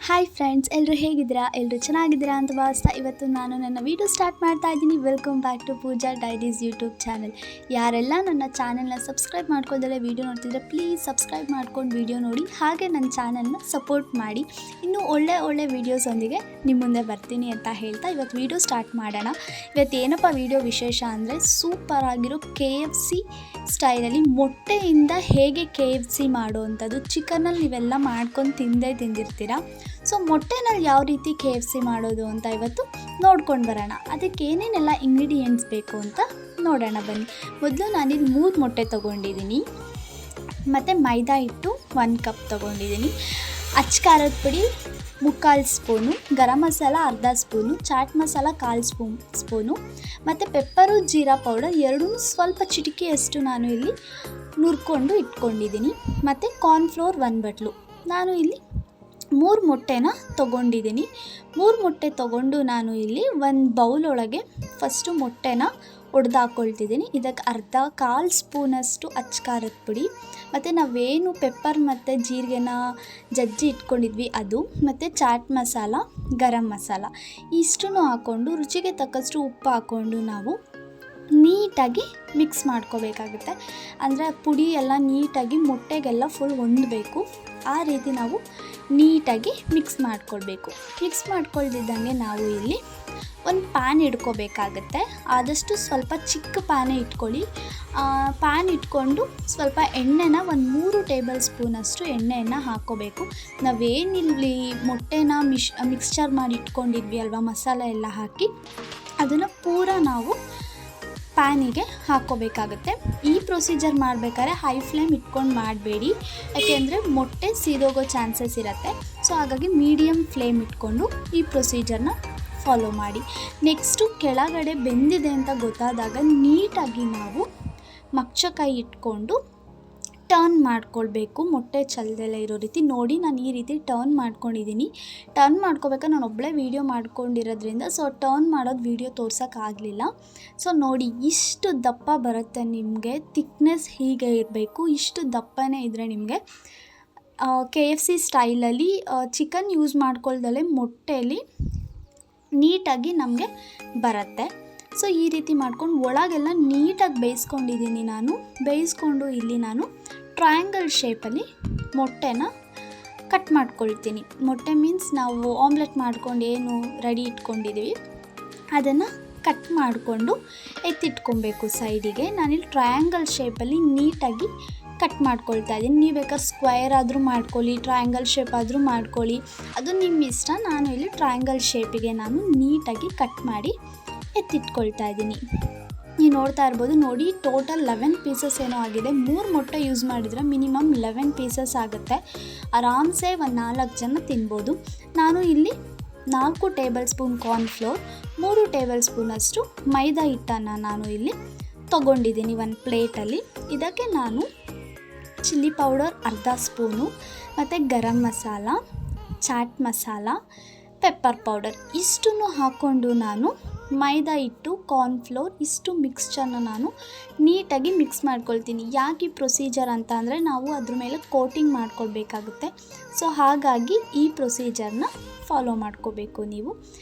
Hi friends, ಎಲ್ಲರೂ ಹೇಗಿದ್ದೀರಾ? ಎಲ್ಲರೂ ಚೆನ್ನಾಗಿದ್ದೀರಾ ಅಂತ ಭಾವಿಸ್ತಾ ಇವತ್ತು ನಾನು ನನ್ನ ವೀಡಿಯೋ ಸ್ಟಾರ್ಟ್ ಮಾಡ್ತಾ ಇದ್ದೀನಿ. Welcome back to Pooja diaries YouTube channel. ಯಾರೆಲ್ಲ ನನ್ನ ಚಾನಲ್ನ ಸಬ್ಸ್ಕ್ರೈಬ್ ಮಾಡ್ಕೊಳ್ದಲ್ಲೇ ವೀಡಿಯೋ ನೋಡ್ತಿದ್ರೆ ಪ್ಲೀಸ್ ಸಬ್ಸ್ಕ್ರೈಬ್ ಮಾಡ್ಕೊಂಡು ವೀಡಿಯೋ ನೋಡಿ, ಹಾಗೆ ನನ್ನ ಚಾನಲ್ನ ಸಪೋರ್ಟ್ ಮಾಡಿ. ಇನ್ನೂ ಒಳ್ಳೆ ವೀಡಿಯೋಸೊಂದಿಗೆ ನಿಮ್ಮ ಮುಂದೆ ಬರ್ತೀನಿ ಅಂತ ಹೇಳ್ತಾ ಇವತ್ತು ವೀಡಿಯೋ ಸ್ಟಾರ್ಟ್ ಮಾಡೋಣ. ಇವತ್ತು ಏನಪ್ಪ ವೀಡಿಯೋ ವಿಶೇಷ ಅಂದರೆ, ಸೂಪರ್ ಆಗಿರೋ KFC ಸ್ಟೈಲಲ್ಲಿ ಮೊಟ್ಟೆಯಿಂದ ಹೇಗೆ KFC ಮಾಡೋವಂಥದ್ದು. ಚಿಕನಲ್ಲಿ ನೀವೆಲ್ಲ ಮಾಡ್ಕೊಂಡು ತಿಂದಿರ್ತೀರ. ಸೊ ಮೊಟ್ಟೆನಲ್ಲಿ ಯಾವ ರೀತಿ KFC ಮಾಡೋದು ಅಂತ ಇವತ್ತು ನೋಡ್ಕೊಂಡು ಬರೋಣ. ಅದಕ್ಕೆ ಏನೇನೆಲ್ಲ ಇಂಗ್ರೀಡಿಯೆಂಟ್ಸ್ ಬೇಕು ಅಂತ ನೋಡೋಣ ಬನ್ನಿ. ಮೊದಲು ನಾನಿಲ್ಲಿ 3 ಮೊಟ್ಟೆ ತೊಗೊಂಡಿದ್ದೀನಿ, ಮತ್ತು ಮೈದಾ ಹಿಟ್ಟು 1 ಕಪ್ ತೊಗೊಂಡಿದ್ದೀನಿ, ಅಚ್ಚ ಖಾರದ ಪುಡಿ 3/4 ಸ್ಪೂನು, ಗರಂ ಮಸಾಲ ಅರ್ಧ ಸ್ಪೂನು, ಚಾಟ್ ಮಸಾಲ 1/4 ಸ್ಪೂನು, ಮತ್ತು ಪೆಪ್ಪರು ಜೀರಾ ಪೌಡರ್ ಎರಡೂ ಸ್ವಲ್ಪ ಚಿಟಿಕೆಯಷ್ಟು ನಾನು ಇಲ್ಲಿ ನುರ್ಕೊಂಡು ಇಟ್ಕೊಂಡಿದ್ದೀನಿ, ಮತ್ತು ಕಾರ್ನ್ಫ್ಲೋರ್ 1 ಬಟ್ಲು. ನಾನು ಇಲ್ಲಿ 3 ಮೊಟ್ಟೆನ ತೊಗೊಂಡಿದ್ದೀನಿ. 3 ಮೊಟ್ಟೆ ತೊಗೊಂಡು ನಾನು ಇಲ್ಲಿ ಒಂದು ಬೌಲ್ ಒಳಗೆ ಫಸ್ಟು ಮೊಟ್ಟೆನ ಒಡೆದಾಕೊಳ್ತಿದ್ದೀನಿ. ಇದಕ್ಕೆ 1/4 ಸ್ಪೂನಷ್ಟು ಅಚ್ಚ ಖಾರದ ಪುಡಿ, ಮತ್ತು ನಾವೇನು ಪೆಪ್ಪರ್ ಮತ್ತು ಜೀರಿಗೆನ ಜಜ್ಜಿ ಇಟ್ಕೊಂಡಿದ್ವಿ ಅದು, ಮತ್ತು ಚಾಟ್ ಮಸಾಲ, ಗರಂ ಮಸಾಲ ಇಷ್ಟನ್ನು ಹಾಕ್ಕೊಂಡು ರುಚಿಗೆ ತಕ್ಕಷ್ಟು ಉಪ್ಪು ಹಾಕ್ಕೊಂಡು ನಾವು ನೀಟಾಗಿ ಮಿಕ್ಸ್ ಮಾಡ್ಕೋಬೇಕಾಗುತ್ತೆ. ಅಂದರೆ ಪುಡಿ ಎಲ್ಲ ನೀಟಾಗಿ ಮೊಟ್ಟೆಗೆಲ್ಲ ಫುಲ್ ಹೊಂದಬೇಕು. ಆ ರೀತಿ ನಾವು ನೀಟಾಗಿ ಮಿಕ್ಸ್ ಮಾಡ್ಕೊಳ್ಬೇಕು. ಮಿಕ್ಸ್ ಮಾಡ್ಕೊಳ್ದಿದ್ದಂಗೆ ನಾವು ಇಲ್ಲಿ ಒಂದು ಪ್ಯಾನ್ ಇಟ್ಕೋಬೇಕಾಗತ್ತೆ. ಆದಷ್ಟು ಸ್ವಲ್ಪ ಚಿಕ್ಕ ಪ್ಯಾನೇ ಇಟ್ಕೊಳ್ಳಿ. ಪ್ಯಾನ್ ಇಟ್ಕೊಂಡು ಸ್ವಲ್ಪ ಎಣ್ಣೆನ ಒಂದು 3 ಟೇಬಲ್ ಸ್ಪೂನಷ್ಟು ಎಣ್ಣೆಯನ್ನು ಹಾಕ್ಕೋಬೇಕು. ನಾವೇನಿಲ್ಲಿ ಮೊಟ್ಟೆನ ಮಿಕ್ಸ್ಚರ್ ಮಾಡಿ ಇಟ್ಕೊಂಡಿದ್ವಿ ಅಲ್ವಾ, ಮಸಾಲೆ ಎಲ್ಲ ಹಾಕಿ ಅದನ್ನು ಪೂರ ನಾವು ಪ್ಯಾನಿಗೆ ಹಾಕ್ಕೋಬೇಕಾಗತ್ತೆ. ಈ ಪ್ರೊಸೀಜರ್ ಮಾಡಬೇಕಾದ್ರೆ ಹೈ ಫ್ಲೇಮ್ ಇಟ್ಕೊಂಡು ಮಾಡಬೇಡಿ, ಯಾಕೆಂದರೆ ಮೊಟ್ಟೆ ಸೀದೋಗೋ ಚಾನ್ಸಸ್ ಇರುತ್ತೆ. ಸೊ ಹಾಗಾಗಿ ಮೀಡಿಯಮ್ ಫ್ಲೇಮ್ ಇಟ್ಕೊಂಡು ಈ ಪ್ರೊಸೀಜರ್ನ ಫಾಲೋ ಮಾಡಿ. ನೆಕ್ಸ್ಟು ಕೆಳಗಡೆ ಬೆಂದಿದೆ ಅಂತ ಗೊತ್ತಾದಾಗ ನೀಟಾಗಿ ನಾವು ಮಗ್ಚಕಾಯಿ ಇಟ್ಕೊಂಡು ಟರ್ನ್ ಮಾಡ್ಕೊಳ್ಬೇಕು, ಮೊಟ್ಟೆ ಚೆಲ್ಲದೆಲ್ಲ ಇರೋ ರೀತಿ. ನೋಡಿ ನಾನು ಈ ರೀತಿ ಟರ್ನ್ ಮಾಡ್ಕೊಂಡಿದ್ದೀನಿ. ಟರ್ನ್ ಮಾಡ್ಕೋಬೇಕಾದ್ರೆ ನಾನು ಒಬ್ಬಳೇ ವೀಡಿಯೋ ಮಾಡ್ಕೊಂಡಿರೋದ್ರಿಂದ ಸೊ ಟರ್ನ್ ಮಾಡೋದು ವೀಡಿಯೋ ತೋರ್ಸೋಕ್ಕಾಗಲಿಲ್ಲ. ಸೊ ನೋಡಿ ಇಷ್ಟು ದಪ್ಪ ಬರುತ್ತೆ ನಿಮಗೆ, ಥಿಕ್ನೆಸ್ ಹೀಗೆ ಇರಬೇಕು. ಇಷ್ಟು ದಪ್ಪನೇ ಇದ್ದರೆ ನಿಮಗೆ KFC ಸ್ಟೈಲಲ್ಲಿ ಚಿಕನ್ ಯೂಸ್ ಮಾಡ್ಕೊಳ್ದಲ್ಲೇ ಮೊಟ್ಟೆಯಲ್ಲಿ ನೀಟಾಗಿ ನಮಗೆ ಬರುತ್ತೆ. ಸೊ ಈ ರೀತಿ ಮಾಡ್ಕೊಂಡು ಒಳಗೆಲ್ಲ ನೀಟಾಗಿ ಬೇಯಿಸ್ಕೊಂಡಿದ್ದೀನಿ ನಾನು. ಬೇಯಿಸ್ಕೊಂಡು ಇಲ್ಲಿ ನಾನು ಟ್ರಯಾಂಗಲ್ ಶೇಪಲ್ಲಿ ಮೊಟ್ಟೆನ ಕಟ್ ಮಾಡ್ಕೊಳ್ತೀನಿ. ಮೊಟ್ಟೆ ಮೀನ್ಸ್ ನಾವು ಆಮ್ಲೆಟ್ ಮಾಡ್ಕೊಂಡು ಏನು ರೆಡಿ ಇಟ್ಕೊಂಡಿದ್ದೀವಿ ಅದನ್ನು ಕಟ್ ಮಾಡಿಕೊಂಡು ಎತ್ತಿಟ್ಕೊಬೇಕು ಸೈಡಿಗೆ. ನಾನಿಲ್ಲಿ ಟ್ರಯಾಂಗಲ್ ಶೇಪಲ್ಲಿ ನೀಟಾಗಿ ಕಟ್ ಮಾಡ್ಕೊಳ್ತಾ ಇದ್ದೀನಿ. ನೀವು ಬೇಕಾದ್ರೆ ಸ್ಕ್ವೇರ್ ಆದರೂ ಮಾಡ್ಕೊಳ್ಳಿ, ಟ್ರಯಾಂಗಲ್ ಶೇಪ್ ಆದರೂ ಮಾಡ್ಕೊಳ್ಳಿ, ಅದು ನಿಮ್ಮ ಇಷ್ಟ. ನಾನು ಇಲ್ಲಿ ಟ್ರಯಾಂಗಲ್ ಶೇಪಿಗೆ ನಾನು ನೀಟಾಗಿ ಕಟ್ ಮಾಡಿ ಎತ್ತಿಟ್ಕೊಳ್ತಾ ಇದ್ದೀನಿ. ನೀವು ನೋಡ್ತಾ ಇರ್ಬೋದು. ನೋಡಿ ಟೋಟಲ್ 11 ಪೀಸಸ್ ಏನೋ ಆಗಿದೆ. 3 ಮೊಟ್ಟೆ ಯೂಸ್ ಮಾಡಿದರೆ ಮಿನಿಮಮ್ 11 ಪೀಸಸ್ ಆಗುತ್ತೆ. ಆರಾಮ್ಸೆ ಒಂದು 4 ಜನ ತಿನ್ಬೋದು. ನಾನು ಇಲ್ಲಿ 4 ಟೇಬಲ್ ಸ್ಪೂನ್ ಕಾರ್ನ್ಫ್ಲೋರ್, 3 ಟೇಬಲ್ ಸ್ಪೂನಷ್ಟು ಮೈದಾ ಹಿಟ್ಟನ್ನು ನಾನು ಇಲ್ಲಿ ತೊಗೊಂಡಿದ್ದೀನಿ ಒಂದು ಪ್ಲೇಟಲ್ಲಿ. ಇದಕ್ಕೆ ನಾನು ಚಿಲ್ಲಿ ಪೌಡರ್ ಅರ್ಧ ಸ್ಪೂನು, ಮತ್ತು ಗರಂ ಮಸಾಲ, ಚಾಟ್ ಮಸಾಲ, ಪೆಪ್ಪರ್ ಪೌಡರ್ ಇಷ್ಟನ್ನು ಹಾಕ್ಕೊಂಡು ನಾನು ಮೈದಾ ಹಿಟ್ಟು, ಕಾರ್ನ್ಫ್ಲೋರ್ ಇಷ್ಟು ಮಿಕ್ಸ್ಚರ್ನ ನಾನು ನೀಟಾಗಿ ಮಿಕ್ಸ್ ಮಾಡ್ಕೊಳ್ತೀನಿ. ಯಾಕೆ ಈ ಪ್ರೊಸೀಜರ್ ಅಂತ ಅಂದರೆ ನಾವು ಅದ್ರ ಮೇಲೆ ಕೋಟಿಂಗ್ ಮಾಡ್ಕೊಳ್ಬೇಕಾಗುತ್ತೆ. ಸೊ ಹಾಗಾಗಿ ಈ ಪ್ರೊಸೀಜರ್ನ ಫಾಲೋ ಮಾಡ್ಕೋಬೇಕು. ನೀವು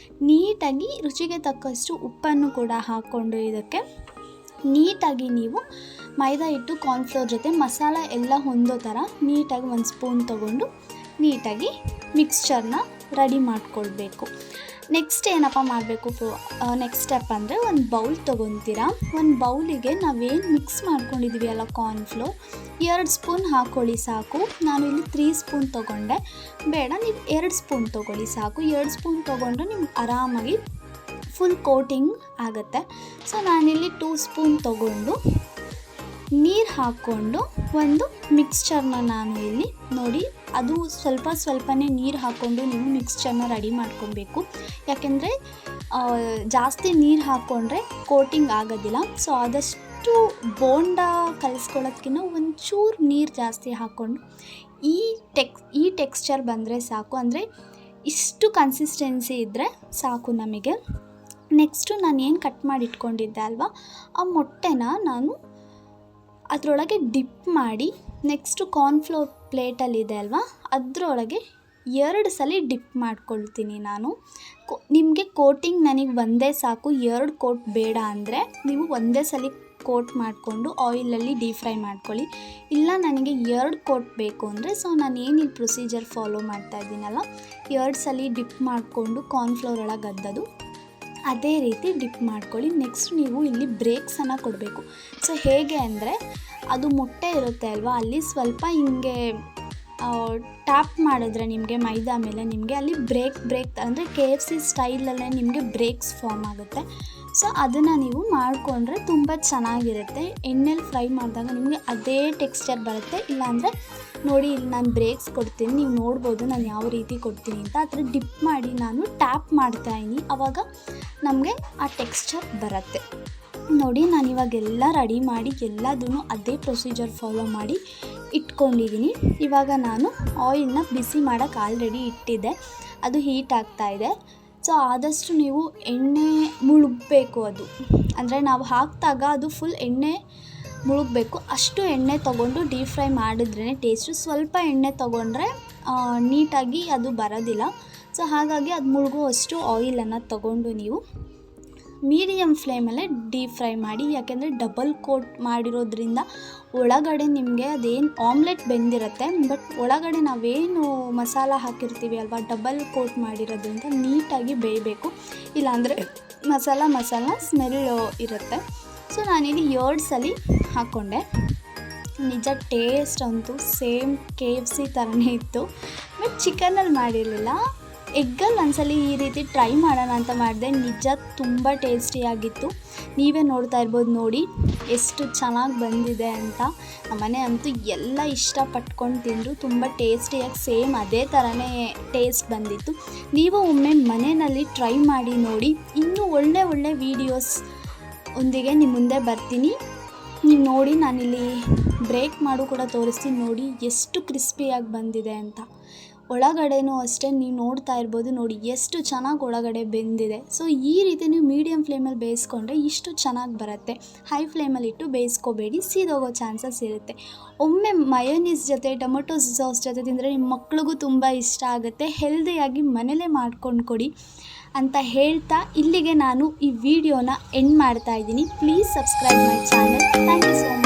ನೀಟಾಗಿ ರುಚಿಗೆ ತಕ್ಕಷ್ಟು ಉಪ್ಪನ್ನು ಕೂಡ ಹಾಕ್ಕೊಂಡು ಇದಕ್ಕೆ ನೀಟಾಗಿ ನೀವು ಮೈದಾ ಹಿಟ್ಟು ಕಾರ್ನ್ಫ್ಲೋರ್ ಜೊತೆ ಮಸಾಲ ಎಲ್ಲ ಹೊಂದೋ ಥರ ನೀಟಾಗಿ 1 ಸ್ಪೂನ್ ತೊಗೊಂಡು ನೀಟಾಗಿ ಮಿಕ್ಸ್ಚರ್ನ ರೆಡಿ ಮಾಡ್ಕೊಳ್ಬೇಕು. ನೆಕ್ಸ್ಟ್ ಏನಪ್ಪ ಮಾಡಬೇಕು, ನೆಕ್ಸ್ಟ್ ಸ್ಟೆಪ್ ಅಂದರೆ ಒಂದು ಬೌಲ್ ತೊಗೊತೀರಾ. ಒಂದು ಬೌಲಿಗೆ ನಾವೇನು ಮಿಕ್ಸ್ ಮಾಡ್ಕೊಂಡಿದ್ದೀವಿ ಅಲ್ಲ ಕಾರ್ನ್ಫ್ಲೋರ್, 2 ಸ್ಪೂನ್ ಹಾಕ್ಕೊಳ್ಳಿ ಸಾಕು. ನಾನು ಇಲ್ಲಿ 3 ಸ್ಪೂನ್ ತೊಗೊಂಡೆ, ಬೇಡ ನೀವು 2 ಸ್ಪೂನ್ ತೊಗೊಳ್ಳಿ ಸಾಕು. 2 ಸ್ಪೂನ್ ತೊಗೊಂಡ್ರೆ ನಿಮ್ಗೆ ಆರಾಮಾಗಿ ಫುಲ್ ಕೋಟಿಂಗ್ ಆಗುತ್ತೆ. ಸೊ ನಾನಿಲ್ಲಿ 2 ಸ್ಪೂನ್ ತೊಗೊಂಡು ನೀರು ಹಾಕ್ಕೊಂಡು ಒಂದು ಮಿಕ್ಸ್ಚರ್ನ ನಾನು ಇಲ್ಲಿ ನೋಡಿ, ಅದು ಸ್ವಲ್ಪನೇ ನೀರು ಹಾಕ್ಕೊಂಡು ನೀವು ಮಿಕ್ಸ್ಚರ್ನ ರೆಡಿ ಮಾಡ್ಕೊಬೇಕು. ಯಾಕೆಂದರೆ ಜಾಸ್ತಿ ನೀರು ಹಾಕ್ಕೊಂಡ್ರೆ ಕೋಟಿಂಗ್ ಆಗೋದಿಲ್ಲ. ಸೊ ಆದಷ್ಟು ಬೋಂಡ ಕಲಿಸ್ಕೊಳ್ಳೋದಕ್ಕಿಂತ ಒಂಚೂರು ನೀರು ಜಾಸ್ತಿ ಹಾಕ್ಕೊಂಡು ಈ ಟೆಕ್ಸ್ಚರ್ ಬಂದರೆ ಸಾಕು. ಅಂದರೆ ಇಷ್ಟು ಕನ್ಸಿಸ್ಟೆನ್ಸಿ ಇದ್ದರೆ ಸಾಕು ನಮಗೆ. ನೆಕ್ಸ್ಟು ನಾನು ಏನು ಕಟ್ ಮಾಡಿ ಇಟ್ಕೊಂಡಿದ್ದೆ ಅಲ್ವಾ, ಆ ಮೊಟ್ಟೆನ ನಾನು ಅದರೊಳಗೆ ಡಿಪ್ ಮಾಡಿ ನೆಕ್ಸ್ಟು ಕಾರ್ನ್ಫ್ಲೋರ್ ಪ್ಲೇಟಲ್ಲಿದೆ ಅಲ್ವಾ ಅದರೊಳಗೆ 2 ಸಲ ಡಿಪ್ ಮಾಡ್ಕೊಳ್ತೀನಿ ನಾನು. ನಿಮಗೆ ಕೋಟಿಂಗ್ ನನಗೆ ಒಂದೇ ಸಾಕು, 2 ಕೋಟ್ ಬೇಡ ಅಂದರೆ ನೀವು ಒಂದೇ ಸಲ ಕೋಟ್ ಮಾಡಿಕೊಂಡು ಆಯಿಲಲ್ಲಿ ಡೀಪ್ ಫ್ರೈ ಮಾಡ್ಕೊಳ್ಳಿ. ಇಲ್ಲ ನನಗೆ 2 ಕೋಟ್ ಬೇಕು ಅಂದರೆ ನಾನು ಏನಿಲ್ಲಿ ಪ್ರೊಸೀಜರ್ ಫಾಲೋ ಮಾಡ್ತಾ ಇದ್ದೀನಲ್ಲ 2 ಸಲ ಡಿಪ್ ಮಾಡಿಕೊಂಡು ಕಾರ್ನ್ಫ್ಲೋರ್ ಒಳಗೆ ಅದ್ದದು ಅದೇ ರೀತಿ ಡಿಪ್ ಮಾಡ್ಕೊಳ್ಳಿ. ನೆಕ್ಸ್ಟ್ ನೀವು ಇಲ್ಲಿ ಬ್ರೇಕ್ಸನ್ನು ಕೊಡಬೇಕು. ಹೇಗೆ ಅಂದರೆ ಅದು ಮೊಟ್ಟೆ ಇರುತ್ತೆ ಅಲ್ವಾ, ಅಲ್ಲಿ ಸ್ವಲ್ಪ ಹಿಂಗೆ ಟ್ಯಾಪ್ ಮಾಡಿದ್ರೆ ನಿಮಗೆ ಮೈದಾ ಮೇಲೆ ನಿಮಗೆ ಅಲ್ಲಿ ಬ್ರೇಕ್ ಅಂದರೆ KFC ಸ್ಟೈಲಲ್ಲೇ ನಿಮಗೆ ಬ್ರೇಕ್ಸ್ ಫಾರ್ಮ್ ಆಗುತ್ತೆ. ಅದನ್ನು ನೀವು ಮಾಡಿಕೊಂಡ್ರೆ ತುಂಬ ಚೆನ್ನಾಗಿರುತ್ತೆ. ಎಣ್ಣೆಲಿ ಫ್ರೈ ಮಾಡಿದಾಗ ನಿಮಗೆ ಅದೇ ಟೆಕ್ಸ್ಚರ್ ಬರುತ್ತೆ. ಇಲ್ಲಾಂದರೆ ನೋಡಿ ಇಲ್ಲಿ ನಾನು ಬ್ರೇಕ್ಸ್ ಕೊಡ್ತೀನಿ, ನೀವು ನೋಡ್ಬೋದು ನಾನು ಯಾವ ರೀತಿ ಕೊಡ್ತೀನಿ ಅಂತ. ಆ ಥರ ಡಿಪ್ ಮಾಡಿ ನಾನು ಟ್ಯಾಪ್ ಮಾಡ್ತಾಯಿದ್ದೀನಿ, ಆವಾಗ ನಮಗೆ ಆ ಟೆಕ್ಸ್ಚರ್ ಬರುತ್ತೆ. ನೋಡಿ ನಾನು ಇವಾಗೆಲ್ಲ ರೆಡಿ ಮಾಡಿ ಎಲ್ಲದೂ ಅದೇ ಪ್ರೊಸೀಜರ್ ಫಾಲೋ ಮಾಡಿ ಇಟ್ಕೊಂಡಿದ್ದೀನಿ. ಇವಾಗ ನಾನು ಆಯಿಲ್ನ ಬಿಸಿ ಮಾಡೋಕ್ಕೆ ಆಲ್ರೆಡಿ ಇಟ್ಟಿದ್ದೆ, ಅದು ಹೀಟ್ ಆಗ್ತಾಯಿದೆ. ಆದಷ್ಟು ನೀವು ಎಣ್ಣೆ ಮುಳುಗಬೇಕು, ಅದು ಅಂದರೆ ನಾವು ಹಾಕಿದಾಗ ಅದು ಫುಲ್ ಎಣ್ಣೆ ಮುಳುಗಬೇಕು. ಅಷ್ಟು ಎಣ್ಣೆ ತೊಗೊಂಡು ಡೀಪ್ ಫ್ರೈ ಮಾಡಿದ್ರೇ ಟೇಸ್ಟು. ಸ್ವಲ್ಪ ಎಣ್ಣೆ ತೊಗೊಂಡ್ರೆ ನೀಟಾಗಿ ಅದು ಬರೋದಿಲ್ಲ. ಹಾಗಾಗಿ ಅದು ಮುಳುಗುವಷ್ಟು ಆಯಿಲನ್ನು ತೊಗೊಂಡು ನೀವು ಮೀಡಿಯಮ್ ಫ್ಲೇಮಲ್ಲೇ ಡೀಪ್ ಫ್ರೈ ಮಾಡಿ. ಯಾಕೆಂದರೆ ಡಬಲ್ ಕೋಟ್ ಮಾಡಿರೋದ್ರಿಂದ ಒಳಗಡೆ ನಿಮಗೆ ಅದೇನು ಆಮ್ಲೆಟ್ ಬೆಂದಿರುತ್ತೆ, ಬಟ್ ಒಳಗಡೆ ನಾವೇನು ಮಸಾಲ ಹಾಕಿರ್ತೀವಿ ಅಲ್ವಾ ಡಬಲ್ ಕೋಟ್ ಮಾಡಿರೋದ್ರಿಂದ ನೀಟಾಗಿ ಬೇಯಬೇಕು. ಇಲ್ಲಾಂದರೆ ಮಸಾಲ ಸ್ಮೆಲ್ ಇರುತ್ತೆ. ನಾನಿಲ್ಲಿ 2 ಸಲ ಹಾಕ್ಕೊಂಡೆ. ನಿಜ ಟೇಸ್ಟ್ ಅಂತೂ ಸೇಮ್ KFC ಥರನೇ ಇತ್ತು, ಬಟ್ ಚಿಕನಲ್ಲಿ ಮಾಡಿರಲಿಲ್ಲ. ಎಗ್ಗಲ್ಲಿ ಒಂದ್ಸಲ ಈ ರೀತಿ ಟ್ರೈ ಮಾಡೋಣ ಅಂತ ಮಾಡಿದೆ, ನಿಜ ತುಂಬ ಟೇಸ್ಟಿಯಾಗಿತ್ತು. ನೀವೇ ನೋಡ್ತಾ ಇರ್ಬೋದು, ನೋಡಿ ಎಷ್ಟು ಚೆನ್ನಾಗಿ ಬಂದಿದೆ ಅಂತ. ನಮ್ಮನೆ ಅಂತೂ ಎಲ್ಲ ಇಷ್ಟಪಟ್ಕೊಂಡು ತಿಂದರು, ತುಂಬ ಟೇಸ್ಟಿಯಾಗಿ ಸೇಮ್ ಅದೇ ಥರನೇ ಟೇಸ್ಟ್ ಬಂದಿತ್ತು. ನೀವು ಒಮ್ಮೆ ಮನೆಯಲ್ಲಿ ಟ್ರೈ ಮಾಡಿ ನೋಡಿ. ಇನ್ನೂ ಒಳ್ಳೆ ವೀಡಿಯೋಸ್ ಒಂದಿಗೆ ನಿಮ್ಮ ಮುಂದೆ ಬರ್ತೀನಿ. ನೀವು ನೋಡಿ ನಾನಿಲ್ಲಿ ಬ್ರೇಕ್ ಮಾಡು ಕೂಡ ತೋರಿಸ್ತೀನಿ, ನೋಡಿ ಎಷ್ಟು ಕ್ರಿಸ್ಪಿಯಾಗಿ ಬಂದಿದೆ ಅಂತ. ಒಳಗಡೆನೂ ಅಷ್ಟೇ ನೀವು ನೋಡ್ತಾ ಇರ್ಬೋದು, ನೋಡಿ ಎಷ್ಟು ಚೆನ್ನಾಗಿ ಒಳಗಡೆ ಬೆಂದಿದೆ. ಈ ರೀತಿ ನೀವು ಮೀಡಿಯಮ್ ಫ್ಲೇಮಲ್ಲಿ ಬೇಯಿಸ್ಕೊಂಡ್ರೆ ಇಷ್ಟು ಚೆನ್ನಾಗಿ ಬರುತ್ತೆ. ಹೈ ಫ್ಲೇಮಲ್ಲಿ ಇಟ್ಟು ಬೇಯಿಸ್ಕೋಬೇಡಿ, ಸೀದೋಗೋ ಚಾನ್ಸಸ್ ಇರುತ್ತೆ. ಒಮ್ಮೆ ಮಯೋನೀಸ್ ಜೊತೆ ಟೊಮೊಟೊ ಸಾಸ್ ಜೊತೆ ತಿಂದರೆ ನಿಮ್ಮ ಮಕ್ಳಿಗೂ ತುಂಬ ಇಷ್ಟ ಆಗುತ್ತೆ. ಹೆಲ್ದಿಯಾಗಿ ಮನೇಲೇ ಮಾಡ್ಕೊಂಡು ಕೊಡಿ ಅಂತ ಹೇಳ್ತಾ ಇಲ್ಲಿಗೆ ನಾನು ಈ ವಿಡಿಯೋನ ಎಂಡ್ ಮಾಡ್ತಾ ಇದ್ದೀನಿ. Please subscribe my channel. Thank you so much.